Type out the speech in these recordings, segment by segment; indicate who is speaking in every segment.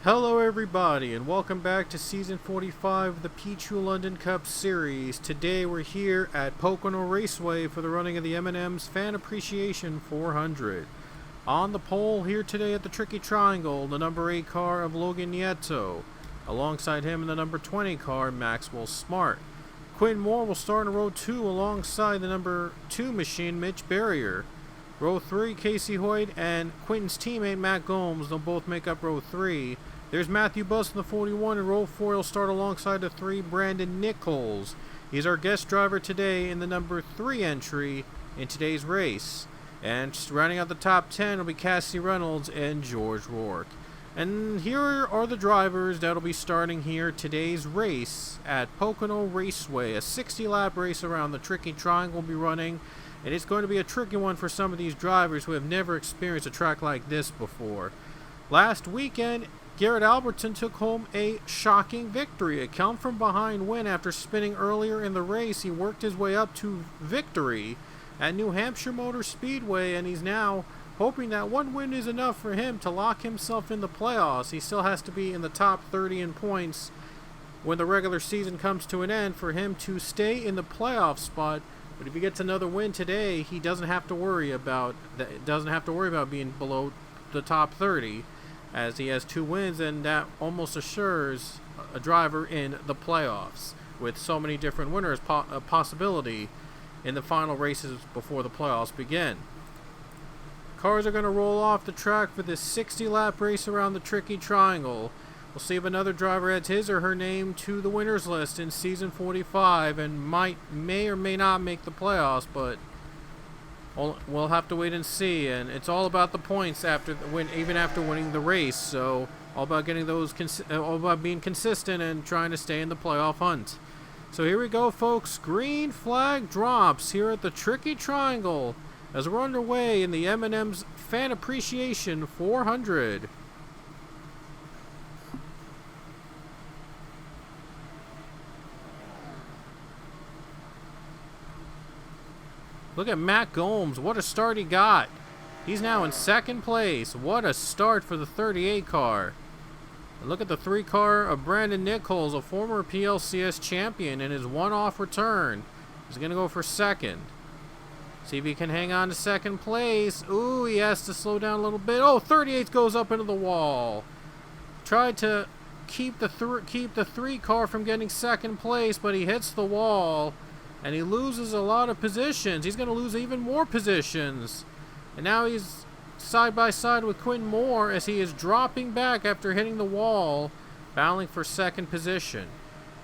Speaker 1: Hello everybody, and welcome back to Season 45 of the Pichu London Cup Series. Today we're here at Pocono Raceway for the running of the M&Ms Fan Appreciation 400. On the pole here today at the Tricky Triangle, the number 8 car of Logan Nieto. Alongside him in the number 20 car, Maxwell Smart. Quinn Moore will start in row 2 alongside the number 2 machine, Mitch Barrier. Row 3, Casey Hoyt and Quinton's teammate, Matt Gomes. They'll both make up row 3. There's Matthew Buss in the 41, and row 4 will start alongside the 3, Brandon Nichols. He's our guest driver today in the number 3 entry in today's race. And just rounding out the top 10 will be Cassie Reynolds and George Rourke. And here are the drivers that'll be starting here today's race at Pocono Raceway. A 60-lap race around the Tricky Triangle will be running, and it's going to be a tricky one for some of these drivers who have never experienced a track like this before. Last weekend, Garrett Albertson took home a shocking victory. A count from behind win after spinning earlier in the race. He worked his way up to victory at New Hampshire Motor Speedway, and he's now hoping that one win is enough for him to lock himself in the playoffs. He still has to be in the top 30 in points when the regular season comes to an end for him to stay in the playoff spot. But if he gets another win today, he doesn't have to worry about being below the top 30, as he has 2 wins, and that almost assures a driver in the playoffs. With so many different winners, a possibility in the final races before the playoffs begin. Cars are going to roll off the track for this 60-lap race around the Tricky Triangle. We'll see if another driver adds his or her name to the winners list in Season 45 and may or may not make the playoffs, but we'll have to wait and see. And it's all about the points even after winning the race. So all about getting those, all about being consistent and trying to stay in the playoff hunt. So here we go, folks. Green flag drops here at the Tricky Triangle as we're underway in the M&Ms Fan Appreciation 400. Look at Matt Gomes. What a start he got. He's now in second place. What a start for the 38 car. And look at the 3 car of Brandon Nichols, a former PLCS champion, in his one-off return. He's going to go for second. See if he can hang on to second place. Ooh, he has to slow down a little bit. Oh, 38 goes up into the wall. Tried to keep the 3 car from getting second place, but he hits the wall. And he loses a lot of positions. He's going to lose even more positions. And now he's side by side with Quinn Moore as he is dropping back after hitting the wall, battling for second position.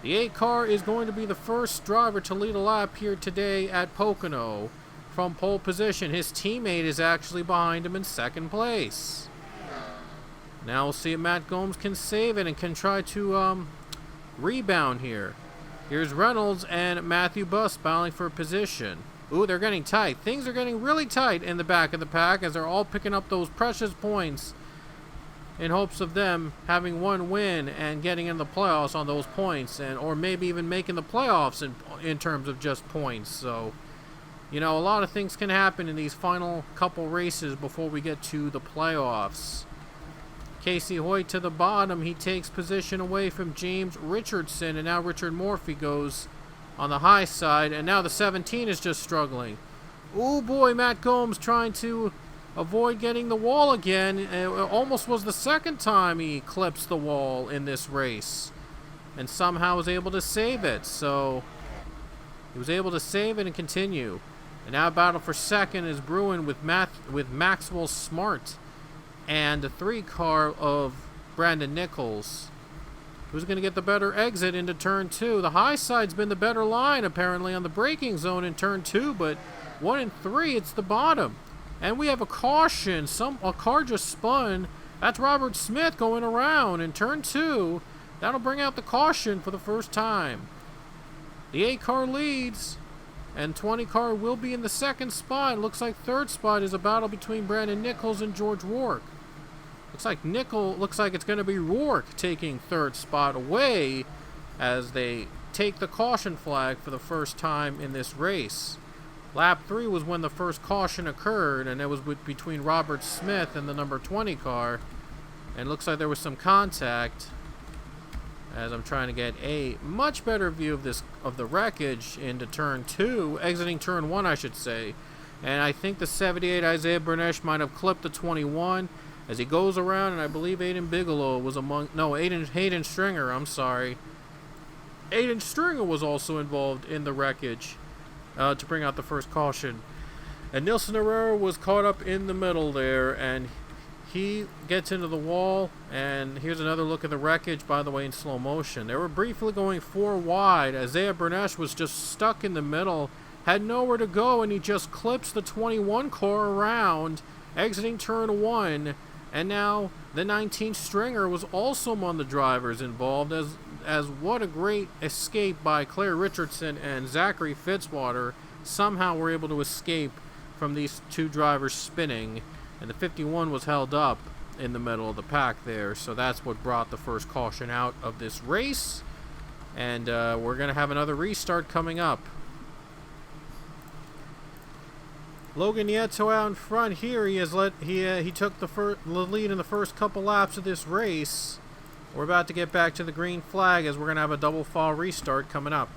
Speaker 1: The 8 car is going to be the first driver to lead a lap here today at Pocono from pole position. His teammate is actually behind him in second place. Now we'll see if Matt Gomes can save it and can try to rebound here. Here's Reynolds and Matthew Buss battling for position. Ooh, they're getting tight. Things are getting really tight in the back of the pack as they're all picking up those precious points in hopes of them having one win and getting in the playoffs on those points, or maybe even making the playoffs in terms of just points. So, you know, a lot of things can happen in these final couple races before we get to the playoffs. Casey Hoyt to the bottom. He takes position away from James Richardson, and now Richard Morphy goes on the high side, and now the 17 is just struggling. Oh boy, Matt Gomes trying to avoid getting the wall again. It almost was the second time he clips the wall in this race, and somehow was able to save it. So he was able to save it and continue. And now battle for second is brewing with Maxwell Smart and the 3 car of Brandon Nichols. Who's going to get the better exit into turn 2? The high side's been the better line, apparently, on the braking zone in turn 2, but 1 and 3, it's the bottom. And we have a caution. A car just spun. That's Robert Smith going around in turn 2. That'll bring out the caution for the first time. The 8 car leads, and 20 car will be in the second spot. It looks like third spot is a battle between Brandon Nichols and George Rourke. Looks like it's going to be Rourke taking third spot away as they take the caution flag for the first time in this race. Lap 3 was when the first caution occurred, and it was between Robert Smith and the number 20 car. And it looks like there was some contact, as I'm trying to get a much better view of the wreckage into turn 2, exiting turn 1, I should say. And I think the 78 Isaiah Bernesh might have clipped the 21 as he goes around, and I believe Hayden Stringer, I'm sorry. Hayden Stringer was also involved in the wreckage to bring out the first caution. And Nilson Herrera was caught up in the middle there, and he gets into the wall. And here's another look at the wreckage, by the way, in slow motion. They were briefly going 4 wide. Isaiah Bernesh was just stuck in the middle, had nowhere to go, and he just clips the 21 car around, exiting turn 1. And now the 19 Stringer was also among the drivers involved, as what a great escape by Claire Richardson and Zachary Fitzwater. Somehow were able to escape from these 2 drivers spinning, and the 51 was held up in the middle of the pack there. So that's what brought the first caution out of this race, and we're going to have another restart coming up. Logan Nieto out in front here. He took the lead in the first couple laps of this race. We're about to get back to the green flag as we're going to have a double fall restart coming up.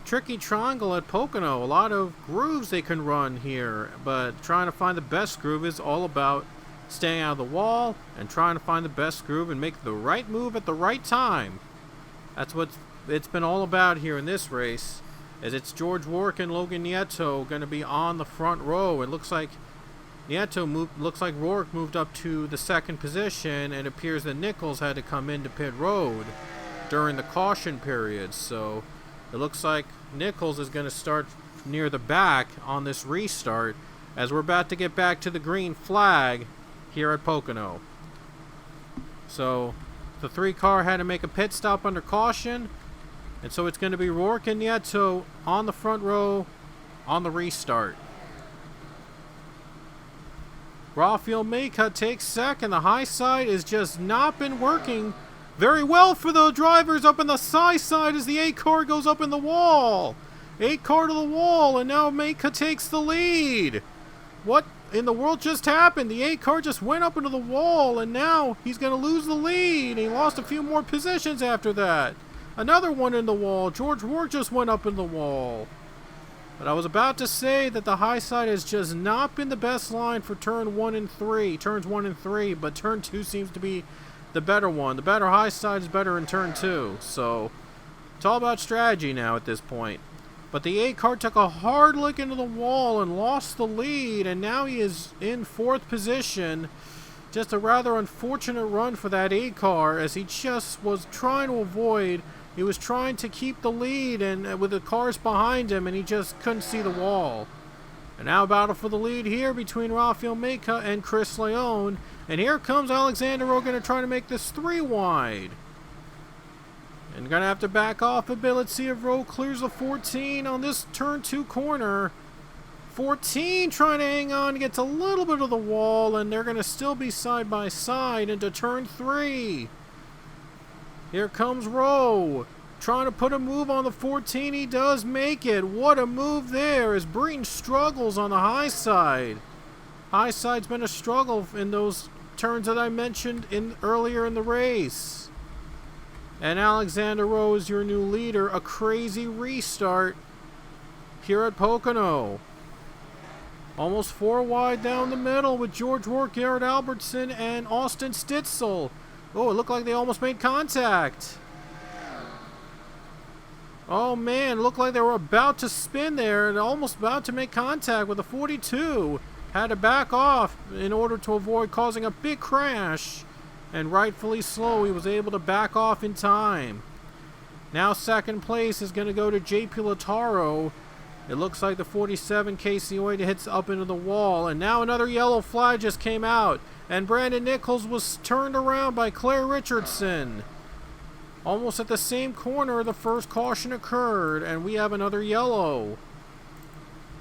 Speaker 1: Tricky triangle at Pocono. A lot of grooves they can run here, but trying to find the best groove is all about staying out of the wall and trying to find the best groove and make the right move at the right time. That's what it's been all about here in this race, as it's George Rourke and Logan Nieto going to be on the front row. It looks like Rourke moved up to the second position, and it appears that Nichols had to come into pit road during the caution period. So it looks like Nichols is going to start near the back on this restart, as we're about to get back to the green flag here at Pocono. So the 3 car had to make a pit stop under caution, and so it's going to be Rourke and Nieto on the front row on the restart. Rafael Meka takes second. The high side has just not been working very well for the drivers up in the high side as the 8 car goes up in the wall. 8 car to the wall, and now Meka takes the lead. What in the world just happened? The 8 car just went up into the wall, and now he's going to lose the lead. He lost a few more positions after that. Another one in the wall. George Rourke just went up in the wall. But I was about to say that the high side has just not been the best line for turns 1 and 3, but turn 2 seems to be the better one. The better high side is better in turn 2, so it's all about strategy now at this point. But the 8 car took a hard look into the wall and lost the lead, and now he is in 4th position. Just a rather unfortunate run for that 8 car, as he just was trying to avoid. He was trying to keep the lead and with the cars behind him, and he just couldn't see the wall. And now a battle for the lead here between Rafael Meka and Chris Leone. And here comes Alexander Rowe to try to make this 3 wide. And going to have to back off a bit. Let's see if Rowe clears the 14 on this turn 2 corner. 14 trying to hang on, gets a little bit of the wall, and they're going to still be side by side into turn 3. Here comes Rowe, trying to put a move on the 14. He does make it. What a move there as Breton struggles on the high side. High side's been a struggle in those turns that I mentioned earlier in the race. And Alexander Rowe is your new leader. A crazy restart here at Pocono. Almost 4 wide down the middle with George Rourke, Garrett Albertson, and Austin Stitzel. Oh, it looked like they almost made contact. Oh man, it looked like they were about to spin there and almost about to make contact with the 42. Had to back off in order to avoid causing a big crash and rightfully so, he was able to back off in time. Now second place is going to go to JP Lataro. It looks like the 47 KCOA hits up into the wall, and now another yellow flag just came out, and Brandon Nichols was turned around by Claire Richardson. Almost at the same corner the first caution occurred, and we have another yellow.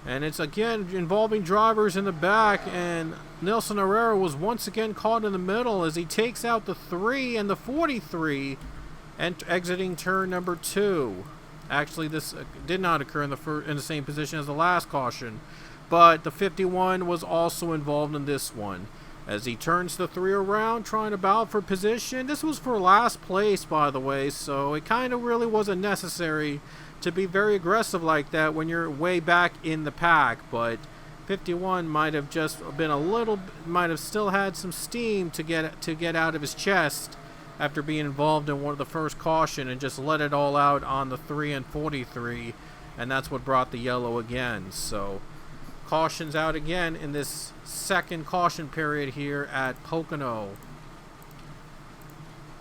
Speaker 1: And it's again involving drivers in the back, and Nelson Herrera was once again caught in the middle as he takes out the 3 and the 43 and exiting turn number 2. Actually, this did not occur in the same position as the last caution, but the 51 was also involved in this one as he turns the 3 around trying to battle for position. This was for last place, by the way, so it kind of really wasn't necessary to be very aggressive like that when you're way back in the pack, but 51 might have just been might have still had some steam to get out of his chest after being involved in one of the first caution and just let it all out on the 3 and 43, and that's what brought the yellow again. So cautions out again in this second caution period here at Pocono.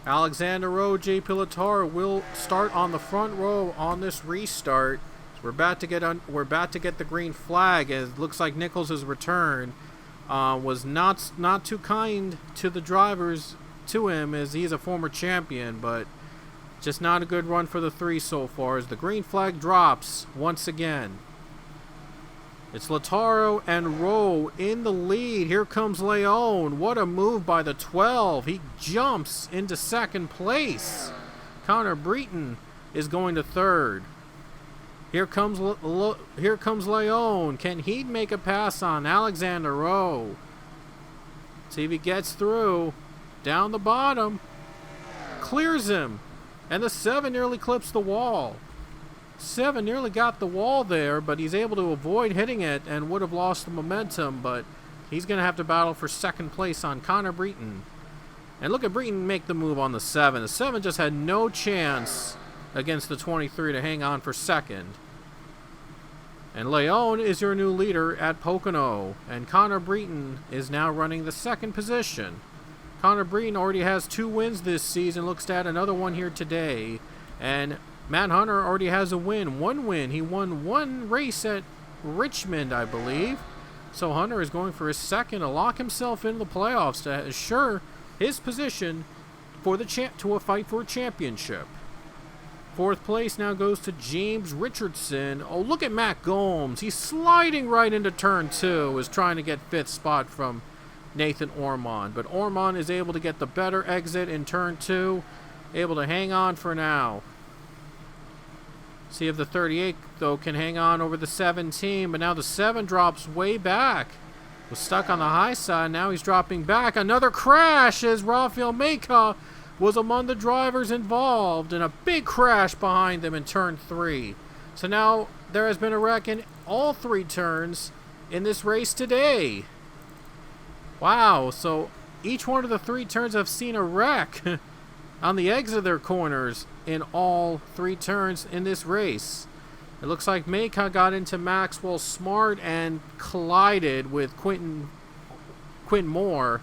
Speaker 1: Alexander Rowe, J. Pilatar will start on the front row on this restart. So we're about to get the green flag, as it looks like Nichols' return was not too kind to the drivers to him, as he's a former champion, but just not a good run for the 3 so far as the green flag drops once again. It's Lataro and Rowe in the lead. Here comes Leon. What a move by the 12. He jumps into second place. Connor Breton is going to third. Here comes Leon. Can he make a pass on Alexander Rowe? See if he gets through. Down the bottom. Clears him. And the 7 nearly clips the wall. 7 nearly got the wall there, but he's able to avoid hitting it and would have lost the momentum, but he's going to have to battle for second place on Connor Breton. And look at Breton make the move on the 7. The 7 just had no chance against the 23 to hang on for second. And Leon is your new leader at Pocono, and Connor Breton is now running the second position. Connor Breton already has 2 wins this season, looks to add another one here today. And Matt Hunter already has a win. 1 win. He won 1 race at Richmond, I believe. So Hunter is going for his second to lock himself into the playoffs to assure his position for to a fight for a championship. 4th place now goes to James Richardson. Oh, look at Matt Gomes. He's sliding right into turn 2. Is trying to get 5th spot from Nathan Ormond. But Ormond is able to get the better exit in turn 2. Able to hang on for now. See if the 38, though, can hang on over the 17. But now the 7 drops way back. Was stuck on the high side. Now he's dropping back. Another crash as Rafael Meka was among the drivers involved in a big crash behind them in turn 3. So now there has been a wreck in all 3 turns in this race today. Wow, so each one of the 3 turns have seen a wreck on the exit of their corners in all 3 turns in this race. It looks like Meka got into Maxwell Smart and collided with Quentin Moore,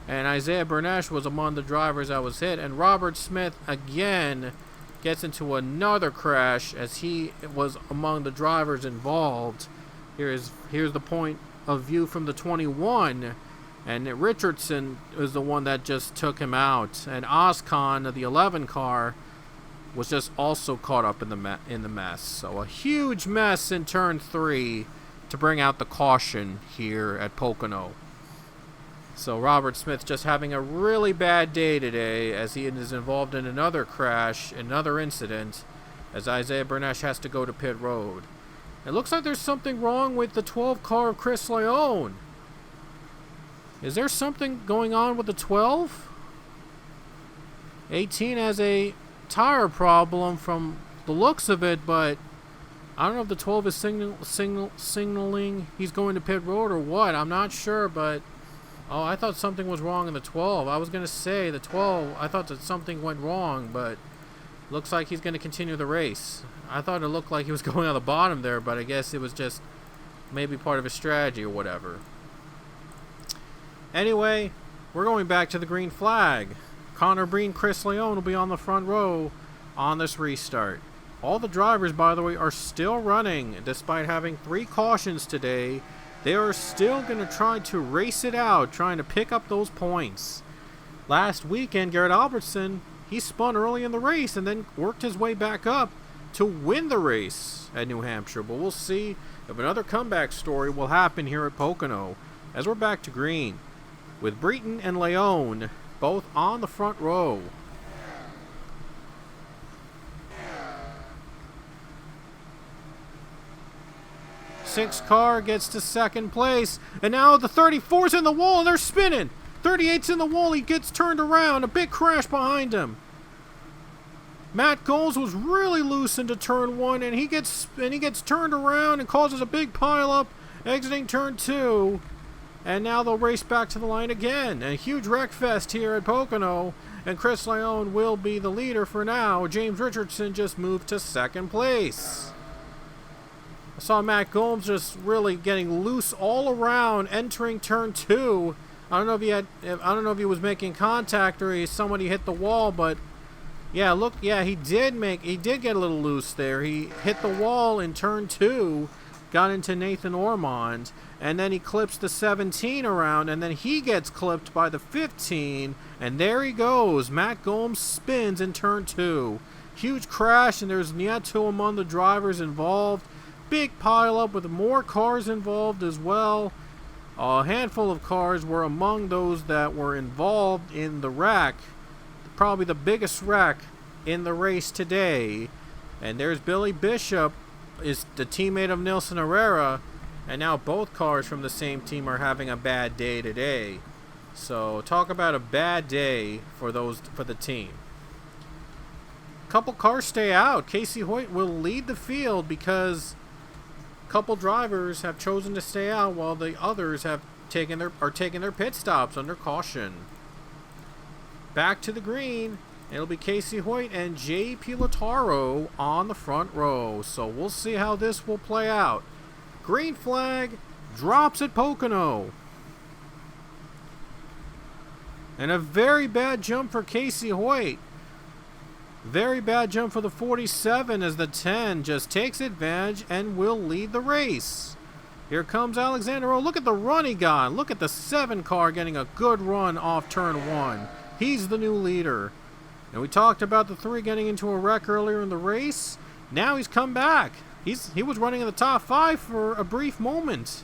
Speaker 1: and Isaiah Bernesh was among the drivers that was hit, and Robert Smith again gets into another crash as he was among the drivers involved. Here's the point of view from the 21, and Richardson is the one that just took him out, and Oscon of the 11 car was just also caught up in the mess. So a huge mess in turn 3 to bring out the caution here at Pocono. So Robert Smith just having a really bad day today as he is involved in another crash, another incident, as Isaiah Bernesh has to go to pit road. It looks like there's something wrong with the 12 car of Chris Leon. Is there something going on with the 12? 18 has a tire problem from the looks of it, but I don't know if the 12 is signaling he's going to pit road or what. I'm not sure, but I thought something was wrong in the 12. I was going to say the 12, I thought that something went wrong, but looks like he's going to continue the race. I thought it looked like he was going on the bottom there, but I guess it was just maybe part of his strategy or whatever. Anyway, we're going back to the green flag. Connor Breen, Chris Leone will be on the front row on this restart. All the drivers, by the way, are still running. Despite having 3 cautions today, they are still going to try to race it out, trying to pick up those points. Last weekend, Garrett Albertson, he spun early in the race and then worked his way back up to win the race at New Hampshire. But we'll see if another comeback story will happen here at Pocono as we're back to green with Breton and Leone both on the front row. Sixth car gets to second place, and now the 34's in the wall and they're spinning. 38's in the wall, he gets turned around, a big crash behind him. Matt Goals was really loose into turn 1, and he gets turned around and causes a big pileup, exiting turn 2. And now they'll race back to the line again. A huge wreck fest here at Pocono, and Chris Leone will be the leader for now. James Richardson just moved to second place. I saw Matt Gomes just really getting loose all around, entering turn 2. I don't know if he was making contact or somebody hit the wall, but yeah, look, yeah, he did get a little loose there. He hit the wall in turn 2, got into Nathan Ormond, and then he clips the 17 around, and then he gets clipped by the 15, and there he goes. Matt Gomes spins in turn 2. Huge crash, and there's yet 2 among the drivers involved. Big pile up with more cars involved as well. A handful of cars were among those that were involved in the wreck. Probably the biggest wreck in the race today. And there's Billy Bishop, is the teammate of Nilson Herrera, and now both cars from the same team are having a bad day today. So talk about a bad day for the team. Couple cars stay out. Casey Hoyt will lead the field because couple drivers have chosen to stay out while the others are taking their pit stops under caution. Back to the green, it'll be Casey Hoyt and J.P. Lataro on the front row. So we'll see how this will play out. Green flag drops at Pocono. And a very bad jump for Casey Hoyt. Very bad jump for the 47 as the 10 just takes advantage and will lead the race. Here comes Alexander. Oh, look at the run he got. Look at the 7 car getting a good run off turn 1. He's the new leader. And we talked about the 3 getting into a wreck earlier in the race. Now he's come back. He was running in the top 5 for a brief moment.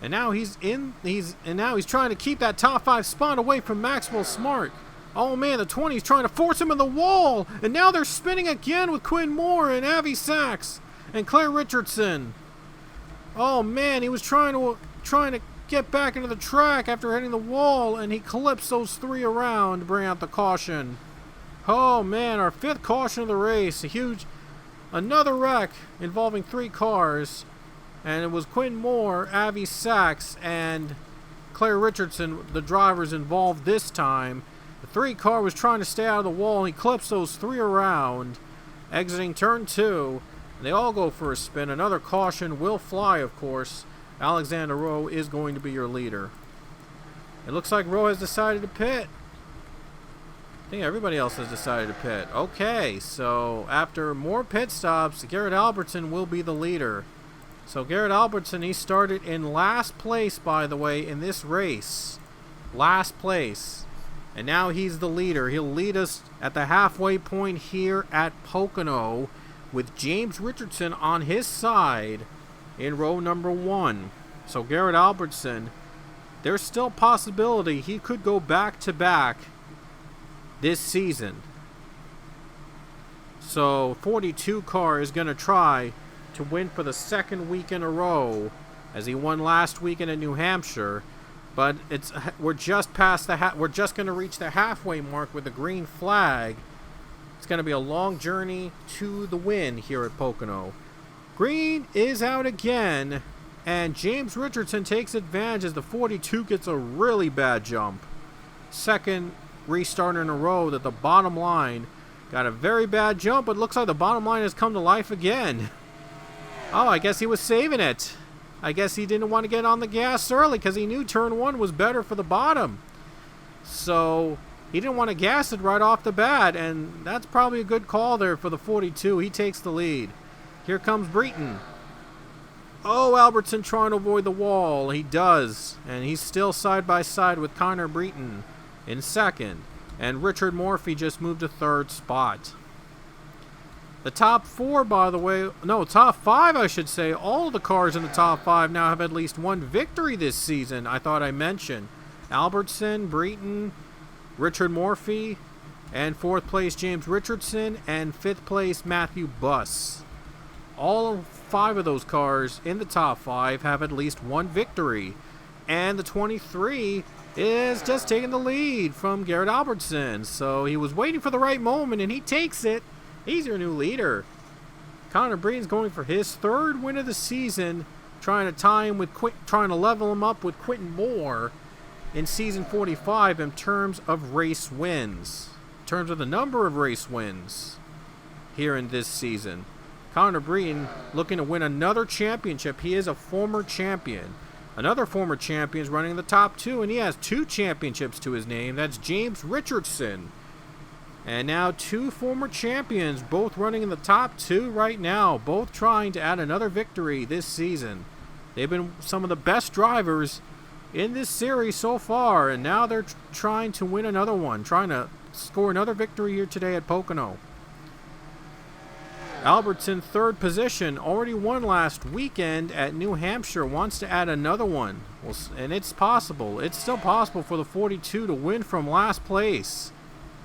Speaker 1: And now he's trying to keep that top 5 spot away from Maxwell Smart. Oh man, the 20 is trying to force him in the wall, and now they're spinning again with Quinn Moore and Avi Sachs and Claire Richardson. Oh man, he was trying to get back into the track after hitting the wall, and he clips those 3 around to bring out the caution. Oh man, our 5th caution of the race, another wreck involving 3 cars, and it was Quinn Moore, Avi Sachs, and Claire Richardson, the drivers involved this time. The 3 car was trying to stay out of the wall, and he clips those 3 around, exiting turn 2. And they all go for a spin. Another caution will fly, of course. Alexander Rowe is going to be your leader. It looks like Rowe has decided to pit. I think everybody else has decided to pit. Okay, so after more pit stops, Garrett Albertson will be the leader. So Garrett Albertson, he started in last place, by the way, in this race. Last place. And now he's the leader. He'll lead us at the halfway point here at Pocono with James Richardson on his side in row number 1. So Garrett Albertson, there's still possibility he could go back-to-back this season. So 42 car is going to try to win for the 2nd week in a row, as he won last weekend in New Hampshire. But we're just past we're just going to reach the halfway mark with the green flag. It's going to be a long journey to the win here at Pocono. Green is out again, and James Richardson takes advantage as the 42 gets a really bad jump. 2nd restart in a row that the bottom line got a very bad jump, but looks like the bottom line has come to life again. Oh, I guess he was saving it. I guess he didn't want to get on the gas early because he knew turn 1 was better for the bottom. So he didn't want to gas it right off the bat, and that's probably a good call there for the 42. He takes the lead. Here comes Breton. Oh, Albertson trying to avoid the wall. He does, and he's still side by side with Connor Breton in second, and Richard Morphy just moved to third spot. The top four, by the way, no, top five, I should say, all of the cars in the top five now have at least one victory this season. I thought I mentioned Albertson, Breton, Richard Morphy, and fourth place James Richardson, and fifth place Matthew Buss. All five of those cars in the top five have at least one victory, and the 23 is just taking the lead from Garrett Albertson. So he was waiting for the right moment, and he takes it. He's your new leader. Connor Breton's going for his third win of the season, trying to tie him with trying to level him up with Quentin Moore in season 45 in terms of race wins, in terms of the number of race wins here in this season. Connor Breton looking to win another championship. He is a former champion. Another former champion is running the top two, and he has two championships to his name. That's James Richardson. And now two former champions, both running in the top two right now, both trying to add another victory this season. They've been some of the best drivers in this series so far, and now they're trying to win another one, trying to score another victory here today at Pocono. Albertson, third position, already won last weekend at New Hampshire, wants to add another one. And it's possible. It's still possible for the 42 to win from last place.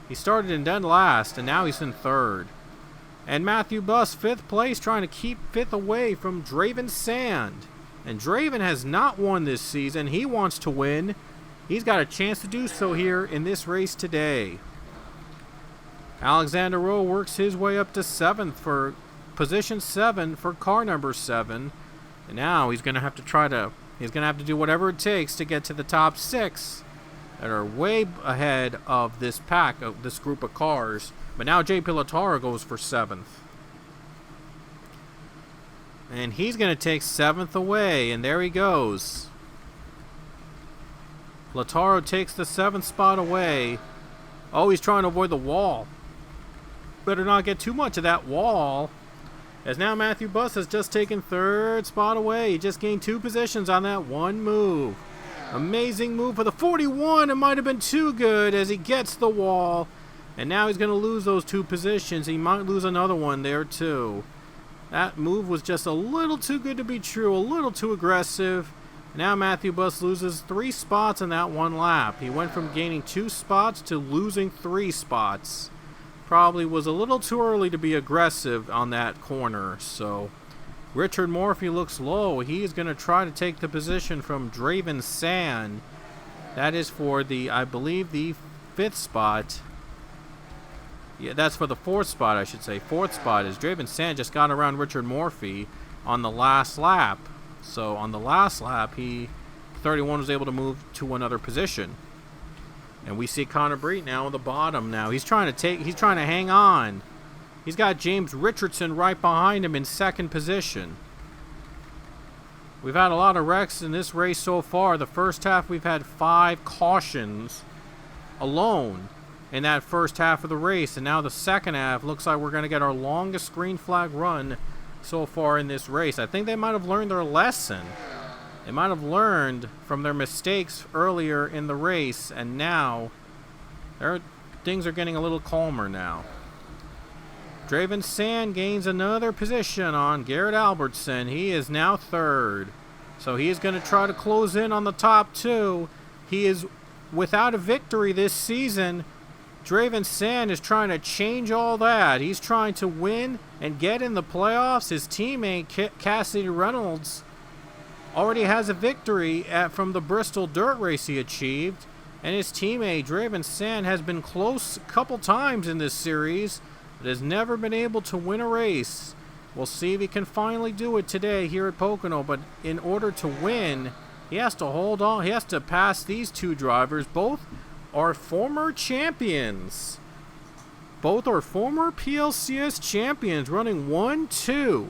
Speaker 1: He started in dead last, and now he's in third. And Matthew Buss, fifth place, trying to keep fifth away from Draven Sand. And Draven has not won this season. He wants to win. He's got a chance to do so here in this race today. Alexander Rowe works his way up to seventh for position 7 for car number 7. And now he's going to have to do whatever it takes to get to the top 6 that are way ahead of this pack, of this group of cars. But now Jay Pilataro goes for 7th. And he's going to take 7th away, and there he goes. Pilataro takes the 7th spot away. Oh, he's trying to avoid the wall. Better not get too much of that wall. As now Matthew Buss has just taken 3rd spot away. He just gained 2 positions on that one move. Amazing move for the 41. It might have been too good as he gets the wall. And now he's going to lose those 2 positions. He might lose another one there too. That move was just a little too good to be true. A little too aggressive. Now Matthew Buss loses 3 spots in that one lap. He went from gaining 2 spots to losing 3 spots. Probably was a little too early to be aggressive on that corner. So Richard Morphy looks low. He is going to try to take the position from Draven Sand. That is for the, I believe, the 5th spot. Yeah, that's for the 4th spot, I should say. 4th spot is Draven Sand just got around Richard Morphy on the last lap. So on the last lap, 31 was able to move to another position. And we see Connor Breton now on the bottom now. He's trying to hang on. He's got James Richardson right behind him in 2nd position. We've had a lot of wrecks in this race so far. The first half we've had 5 cautions alone in that first half of the race. And now the second half looks like we're going to get our longest green flag run so far in this race. I think they might have learned their lesson. They might have learned from their mistakes earlier in the race, and now things are getting a little calmer now. Draven Sand gains another position on Garrett Albertson. He is now 3rd. So he is going to try to close in on the top 2. He is without a victory this season. Draven Sand is trying to change all that. He's trying to win and get in the playoffs. His teammate, Cassidy Reynolds, already has a victory from the Bristol dirt race he achieved. And his teammate, Draven Sand, has been close a couple times in this series, but has never been able to win a race. We'll see if he can finally do it today here at Pocono. But in order to win, he has to hold on. He has to pass these 2 drivers. Both are former champions. Both are former PLCS champions, running 1-2.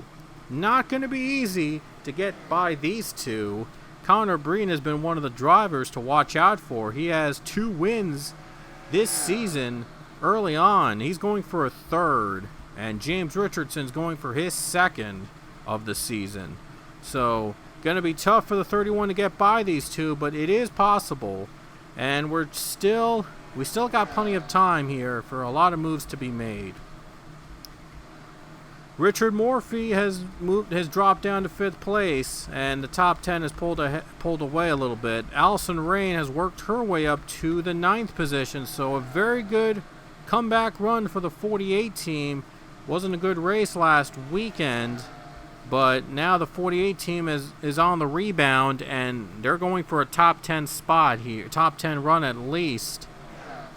Speaker 1: Not going to be easy to get by these 2. Connor Breen has been one of the drivers to watch out for. He has 2 wins this season early on. He's going for a 3rd, and James Richardson's going for his 2nd of the season. So, going to be tough for the 31 to get by these two, but it is possible. And we still got plenty of time here for a lot of moves to be made. Richard Morphy has dropped down to 5th place, and the top 10 has pulled away a little bit. Allison Rain has worked her way up to the 9th position, so a very good comeback run for the 48 team. Wasn't a good race last weekend, but now the 48 team is on the rebound, and they're going for a top 10 spot here, top 10 run at least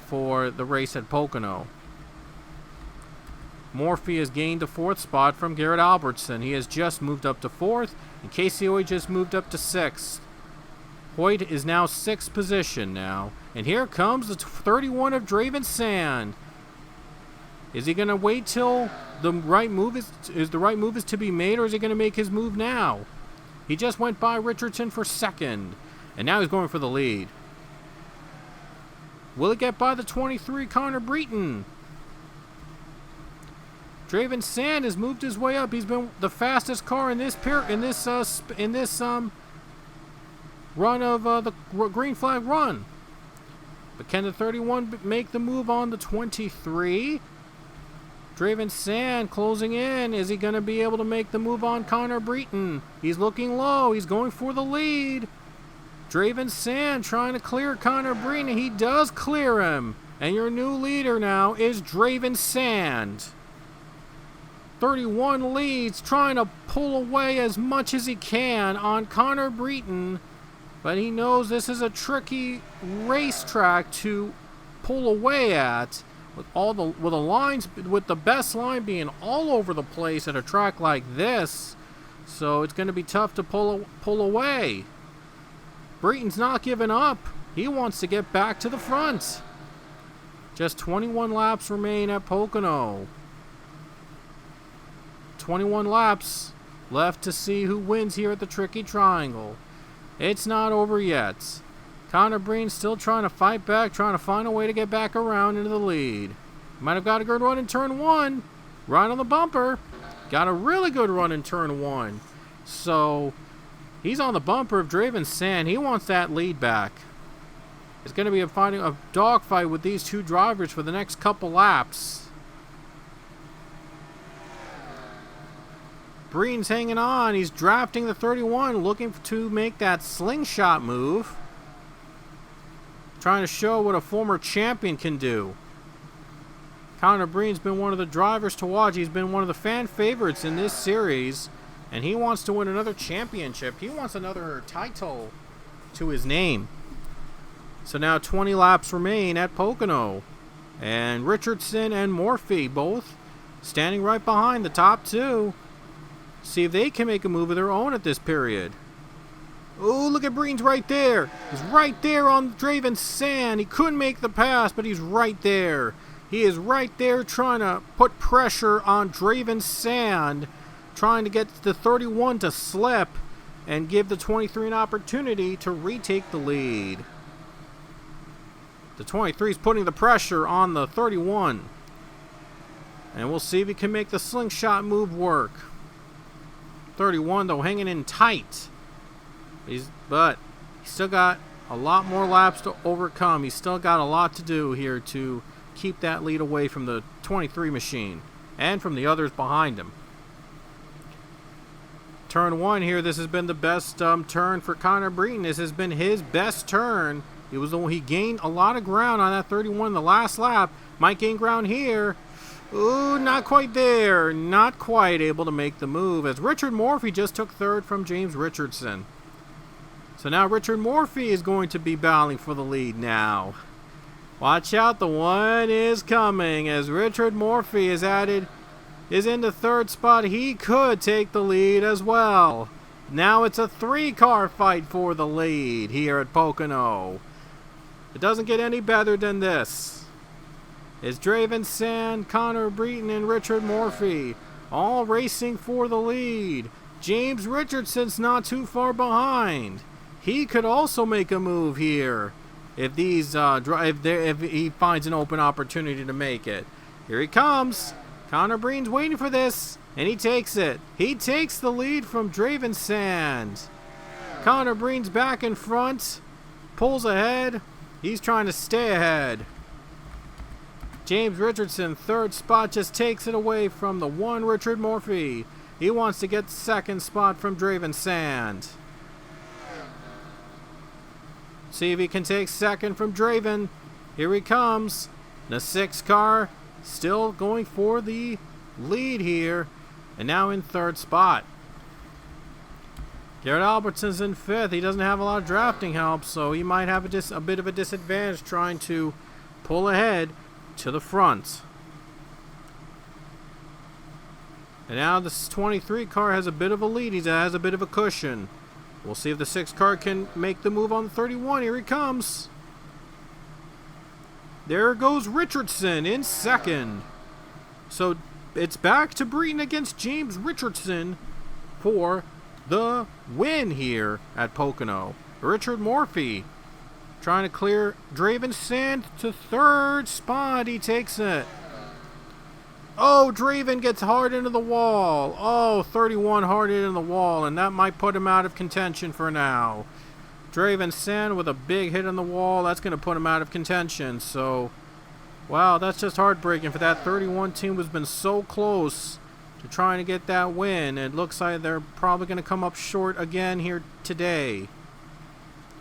Speaker 1: for the race at Pocono. Morphy has gained the 4th spot from Garrett Albertson. He has just moved up to 4th, and Casey Hoyt just moved up to 6th. Hoyt is now 6th position now. And here comes the 31 of Draven Sand. Is he going to wait till the right move is to be made, or is he going to make his move now? He just went by Richardson for 2nd, and now he's going for the lead. Will it get by the 23 Connor Breton? Draven Sand has moved his way up. He's been the fastest car in this run of the green flag run. But can the 31 make the move on the 23? Draven Sand closing in. Is he going to be able to make the move on Connor Breton? He's looking low. He's going for the lead. Draven Sand trying to clear Connor Breton. He does clear him. And your new leader now is Draven Sand. 31 leads, trying to pull away as much as he can on Connor Breton, but he knows this is a tricky racetrack to pull away at, with the best line being all over the place at a track like this. So it's going to be tough to pull away. Breton's not giving up. He wants to get back to the front. Just 21 laps remain at Pocono. 21 laps left to see who wins here at the Tricky Triangle. It's not over yet. Connor Breen still trying to fight back, trying to find a way to get back around into the lead. Might have got a good run in turn 1. Right on the bumper. Got a really good run in turn 1. So, he's on the bumper of Draven Sand. He wants that lead back. It's going to be a dogfight with these two drivers for the next couple laps. Breen's hanging on. He's drafting the 31, looking to make that slingshot move. Trying to show what a former champion can do. Connor Breen's been one of the drivers to watch. He's been one of the fan favorites in this series, and he wants to win another championship. He wants another title to his name. So now 20 laps remain at Pocono, and Richardson and Morphy both standing right behind the top two. See if they can make a move of their own at this period. Oh, look at Breen's right there. He's right there on Draven Sand. He couldn't make the pass, but he's right there. He is right there trying to put pressure on Draven Sand, trying to get the 31 to slip and give the 23 an opportunity to retake the lead. The 23 is putting the pressure on the 31. And we'll see if he can make the slingshot move work. 31 though hanging in tight. But he's still got a lot more laps to overcome. He's still got a lot to do here to keep that lead away from the 23 machine and from the others behind him. Turn 1 here, this has been the best turn for Connor Breton. This has been his best turn. He gained a lot of ground on that 31 in the last lap. Might gain ground here. Ooh, not quite there. Not quite able to make the move, as Richard Morphy just took third from James Richardson. So now Richard Morphy is going to be battling for the lead now. Watch out, the one is coming, as Richard Morphy is in the third spot. He could take the lead as well. Now it's a 3-car fight for the lead here at Pocono. It doesn't get any better than this. It's Draven Sand, Connor Breton, and Richard Morphy all racing for the lead. James Richardson's not too far behind. he could also make a move here if if he finds an open opportunity to make it. Here he comes. Connor Breen's waiting for this, and he takes it. He takes the lead from Draven Sand. Connor Breen's back in front, pulls ahead. He's trying to stay ahead. James Richardson, third spot, just takes it away from the one Richard Morphy. He wants to get the second spot from Draven Sand. See if he can take second from Draven. Here he comes. The 6 car still going for the lead here. And now in third spot. Garrett Albertson's in 5th. He doesn't have a lot of drafting help, so he might have a bit of a disadvantage trying to pull ahead to the front. And now this 23 car has a bit of a lead. He has a bit of a cushion. We'll see if the 6 car can make the move on the 31. Here he comes. There goes Richardson in second. So it's back to Breton against James Richardson for the win here at Pocono. Richard Morphy trying to clear Draven Sand to third spot. He takes it. Oh, Draven gets hard into the wall. Oh, 31 hard into the wall, and that might put him out of contention for now. Draven Sand with a big hit on the wall. That's going to put him out of contention. So, wow, that's just heartbreaking for that 31 team who's been so close to trying to get that win. It looks like they're probably going to come up short again here today.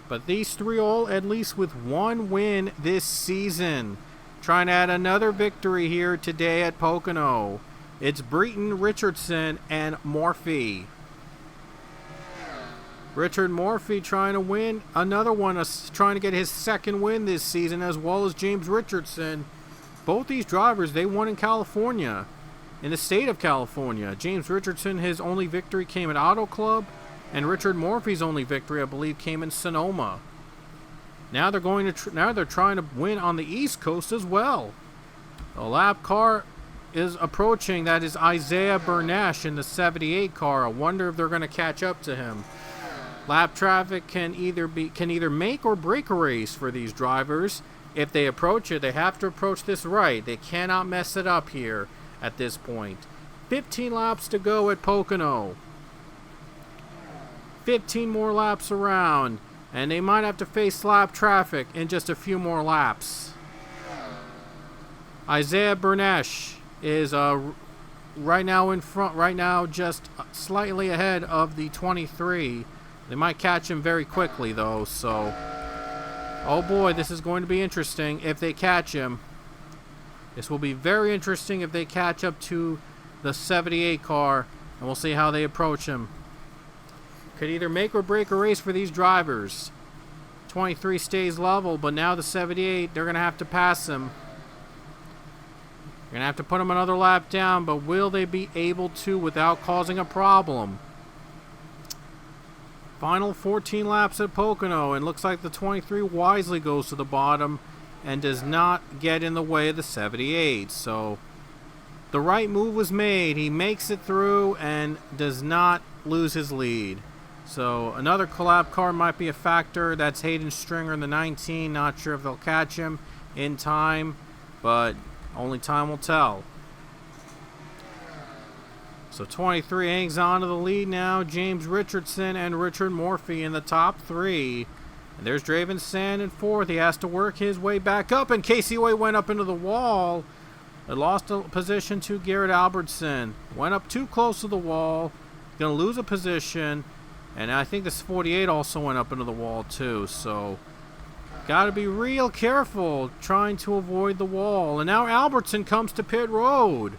Speaker 1: But these 3 all at least with 1 win this season. Trying to add another victory here today at Pocono. It's Breton, Richardson, and Morphy. Richard Morphy trying to win another one, trying to get his 2nd win this season, as well as James Richardson. Both these drivers, they won in California, in the state of California. James Richardson, his only victory came at Auto Club, and Richard Morphy's only victory, I believe, came in Sonoma. Now they're going to now they're trying to win on the East Coast as well. The lap car is approaching. That is Isaiah Bernash in the 78 car. I wonder if they're going to catch up to him. Lap traffic can either make or break a race for these drivers. If they approach it, they have to approach this right. They cannot mess it up here at this point. 15 laps to go at Pocono. 15 more laps around. And they might have to face lap traffic in just a few more laps. Isaiah Bernash is right now in front, right now just slightly ahead of the 23. They might catch him very quickly though, so oh boy, this is going to be interesting if they catch him. This will be very interesting if they catch up to the 78 car, and we'll see how they approach him. Could either make or break a race for these drivers. 23 stays level, but now the 78, they're going to have to pass him. They're going to have to put him another lap down, but will they be able to without causing a problem? Final 14 laps at Pocono, and looks like the 23 wisely goes to the bottom and does not get in the way of the 78. So the right move was made. He makes it through and does not lose his lead. So another collab car might be a factor. That's Hayden Stringer in the 19. Not sure if they'll catch him in time, but only time will tell. So 23 hangs on to the lead now. James Richardson and Richard Morphy in the top 3. And there's Draven Sand in 4th. He has to work his way back up, and Casey Way went up into the wall. It lost a position to Garrett Albertson. Went up too close to the wall. Going to lose a position. And I think this 48 also went up into the wall too. So got to be real careful trying to avoid the wall. And now Albertson comes to pit road.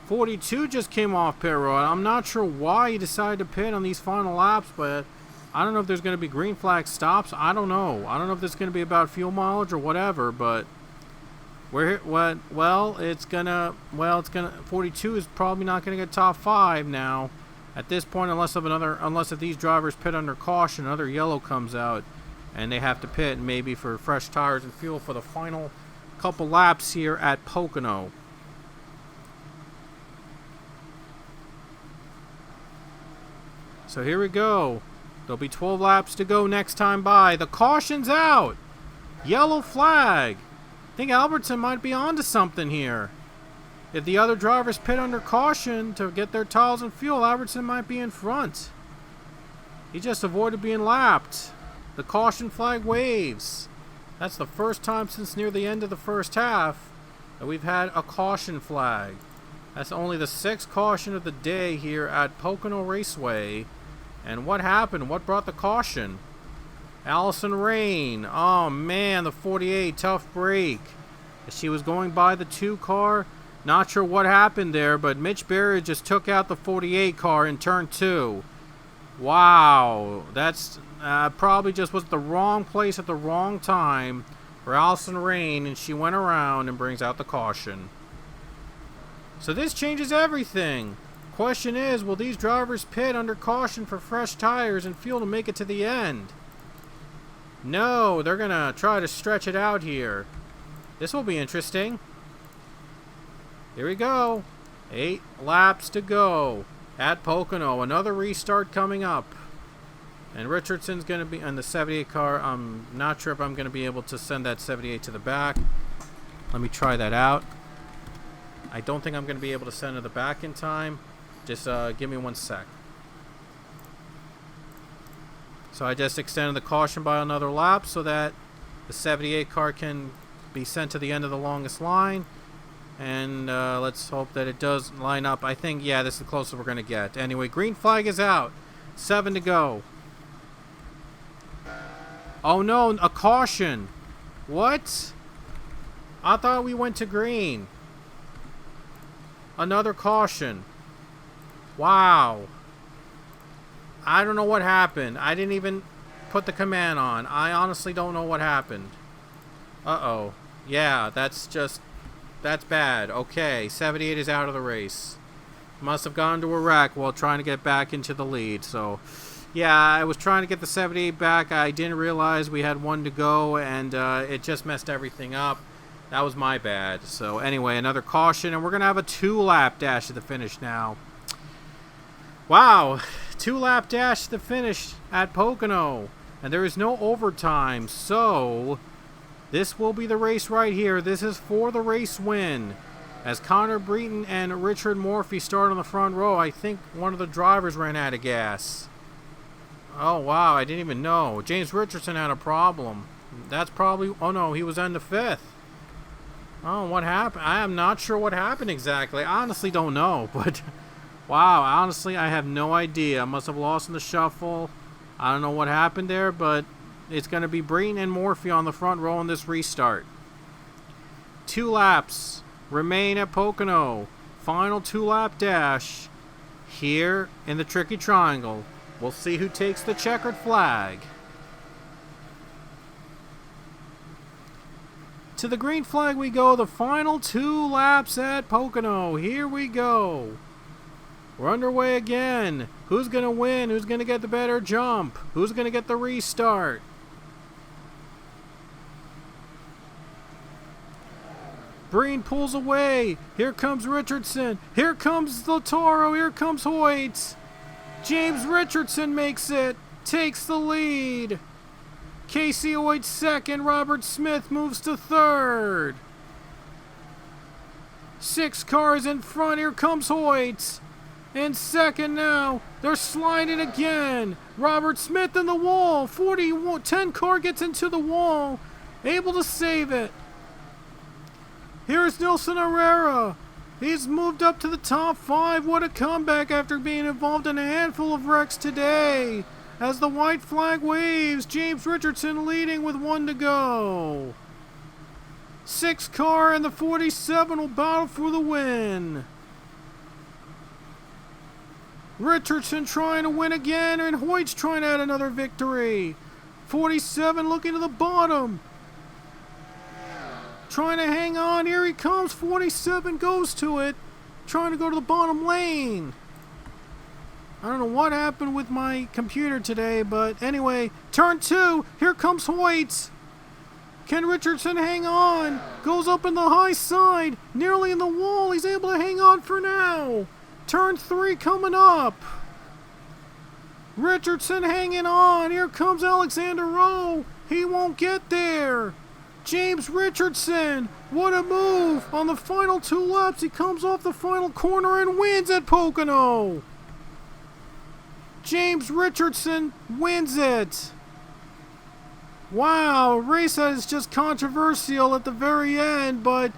Speaker 1: 42 just came off pit road. I'm not sure why he decided to pit on these final laps, but I don't know if there's going to be green flag stops. I don't know. I don't know if this is going to be about fuel mileage or whatever, but it's gonna 42 is probably not going to get top 5 now. At this point, unless if these drivers pit under caution, another yellow comes out, and they have to pit maybe for fresh tires and fuel for the final couple laps here at Pocono. So here we go. There'll be 12 laps to go next time by. The caution's out. Yellow flag. I think Albertson might be onto something here. If the other drivers pit under caution to get their tires and fuel, Albertson might be in front. He just avoided being lapped. The caution flag waves. That's the first time since near the end of the first half that we've had a caution flag. That's only the 6th caution of the day here at Pocono Raceway. And what happened? What brought the caution? Allison Rain. Oh man, the 48, tough break. She was going by the 2 car. Not sure what happened there, but Mitch Berry just took out the 48 car in turn 2. Wow, that's probably just was the wrong place at the wrong time for Allison Rain, and she went around and brings out the caution. So this changes everything. Question is, will these drivers pit under caution for fresh tires and fuel to make it to the end? No, they're going to try to stretch it out here. This will be interesting. Here we go. 8 laps to go at Pocono. Another restart coming up. And Richardson's going to be on the 78 car. I'm not sure if I'm going to be able to send that 78 to the back. Let me try that out. I don't think I'm going to be able to send it to the back in time. Just give me 1 sec. So I just extended the caution by another lap so that the 78 car can be sent to the end of the longest line. And let's hope that it does line up. I think, yeah, this is the closest we're going to get. Anyway, green flag is out. 7 to go. Oh no, a caution. What? I thought we went to green. Another caution. Wow. I don't know what happened. I didn't even put the command on. I honestly don't know what happened. Uh-oh. Yeah, that's bad. Okay, 78 is out of the race. Must have gone to a wreck while trying to get back into the lead. So, yeah, I was trying to get the 78 back. I didn't realize we had 1 to go, and it just messed everything up. That was my bad. So, anyway, another caution, and we're going to have a 2-lap dash to the finish now. Wow, 2-lap dash to the finish at Pocono. And there is no overtime, so this will be the race right here. This is for the race win. As Connor Breton and Richard Morphy start on the front row, I think one of the drivers ran out of gas. Oh, wow, I didn't even know. James Richardson had a problem. That's probably... Oh, no, he was on the 5th. Oh, what happened? I am not sure what happened exactly. I honestly don't know, but... Wow, honestly, I have no idea. I must have lost in the shuffle. I don't know what happened there, but it's going to be Breton and Morphy on the front row in this restart. 2 laps remain at Pocono. Final 2-lap dash here in the Tricky Triangle. We'll see who takes the checkered flag. To the green flag we go. The final 2 laps at Pocono. Here we go. We're underway again. Who's going to win? Who's going to get the better jump? Who's going to get the restart? Breen pulls away. Here comes Richardson. Here comes Latoro. Here comes Hoyt. James Richardson makes it. Takes the lead. Casey Hoyt 2nd. Robert Smith moves to 3rd. 6 cars in front. Here comes Hoyt. In 2nd now. They're sliding again. Robert Smith in the wall. 10 car gets into the wall. Able to save it. Here's Nelson Herrera. He's moved up to the top 5. What a comeback after being involved in a handful of wrecks today. As the white flag waves, James Richardson leading with 1 to go. 6 car and the 47 will battle for the win. Richardson trying to win again, and Hoyt's trying to add another victory. 47 looking to the bottom. Trying to hang on. Here he comes. 47 goes to it. Trying to go to the bottom lane. I don't know what happened with my computer today, but anyway, turn 2. Here comes Hoyt. Can Richardson hang on? Goes up in the high side. Nearly in the wall. He's able to hang on for now. Turn 3 coming up. Richardson hanging on. Here comes Alexander Rowe. He won't get there. James Richardson, what a move. On the final 2 laps, he comes off the final corner and wins at Pocono. James Richardson wins it. Wow, a race that is just controversial at the very end, but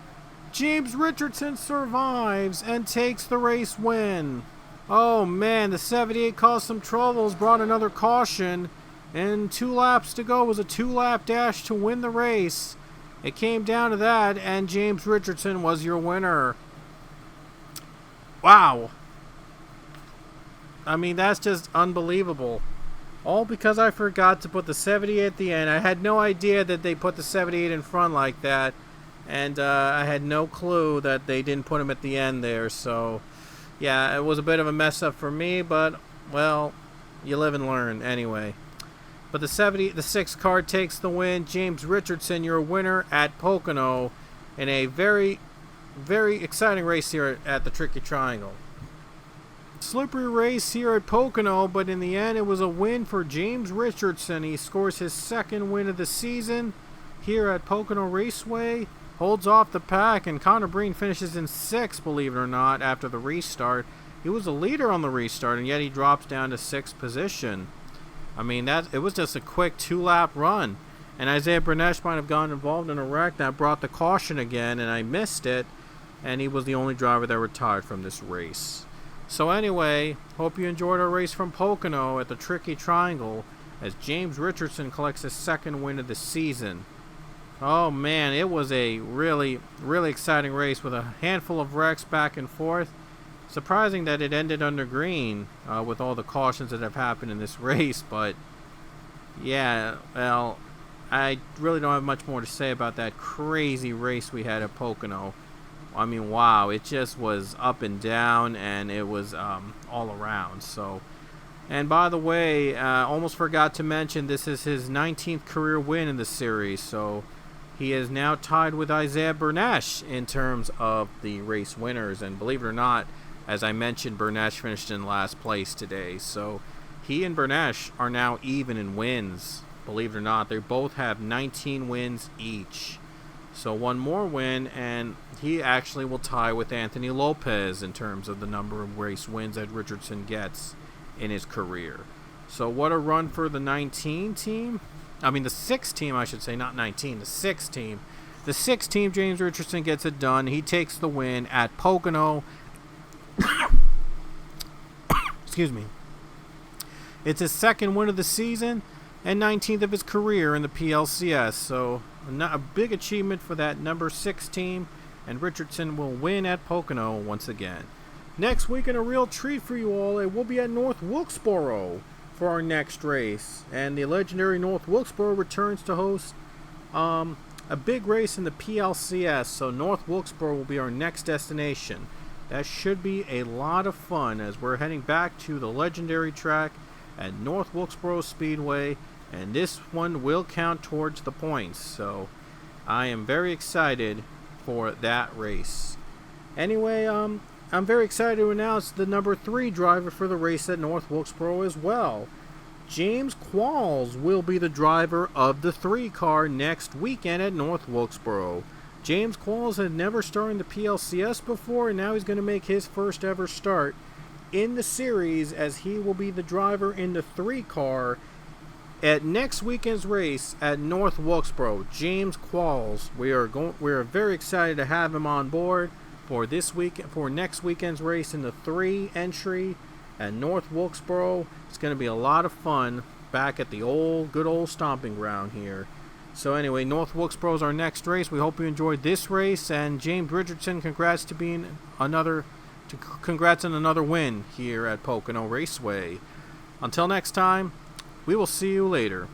Speaker 1: James Richardson survives and takes the race win. Oh man, the 78 caused some troubles, brought another caution, and 2 laps to go. It was a 2-lap dash to win the race. It came down to that, and James Richardson was your winner. Wow. I mean, that's just unbelievable. All because I forgot to put the 78 at the end. I had no idea that they put the 78 in front like that. And I had no clue that they didn't put him at the end there. So, yeah, it was a bit of a mess up for me. But, well, you live and learn anyway. But the 6 car takes the win. James Richardson, your winner at Pocono. In a very, very exciting race here at the Tricky Triangle. Slippery race here at Pocono, but in the end it was a win for James Richardson. He scores his 2nd win of the season here at Pocono Raceway, holds off the pack, and Connor Breen finishes in 6th, believe it or not, after the restart. He was a leader on the restart, and yet he drops down to 6th position. I mean, it was just a quick 2-lap run, and Isaiah Bernesh might have gotten involved in a wreck that brought the caution again, and I missed it, and he was the only driver that retired from this race. So anyway, hope you enjoyed our race from Pocono at the Tricky Triangle as James Richardson collects his 2nd win of the season. Oh man, it was a really, really exciting race with a handful of wrecks back and forth. Surprising that it ended under green with all the cautions that have happened in this race, but yeah, well, I really don't have much more to say about that crazy race we had at Pocono. I mean, wow, it just was up and down, and it was all around. So, and by the way, almost forgot to mention, this is his 19th career win in the series. So, he is now tied with Isaiah Bernesh in terms of the race winners. And believe it or not, as I mentioned, Bernesh finished in last place today. So, he and Bernesh are now even in wins. Believe it or not, they both have 19 wins each. So 1 more win, and he actually will tie with Anthony Lopez in terms of the number of race wins that Richardson gets in his career. So what a run for the 19 team. I mean the 6 team, I should say, not 19, the 6 team. The 6 team, James Richardson gets it done. He takes the win at Pocono. Excuse me. It's his 2nd win of the season and 19th of his career in the PLCS. So a big achievement for that number 6 team, and Richardson will win at Pocono once again. Next week, in a real treat for you all, it will be at North Wilkesboro for our next race, and the legendary North Wilkesboro returns to host a big race in the PLCS, so North Wilkesboro will be our next destination. That should be a lot of fun as we're heading back to the legendary track at North Wilkesboro Speedway, and this one will count towards the points, so I am very excited for that race. Anyway, I'm very excited to announce the number 3 driver for the race at North Wilkesboro as well. James Qualls will be the driver of the 3 car next weekend at North Wilkesboro. James Qualls had never started in the PLCS before, and now he's going to make his first ever start in the series as he will be the driver in the 3 car at next weekend's race at North Wilkesboro. James Qualls, we are very excited to have him on board for next weekend's race in the 3 entry at North Wilkesboro. It's going to be a lot of fun back at the good old stomping ground here. So anyway, North Wilkesboro is our next race. We hope you enjoyed this race, and James Richardson, congrats on another win here at Pocono Raceway. Until next time, we will see you later.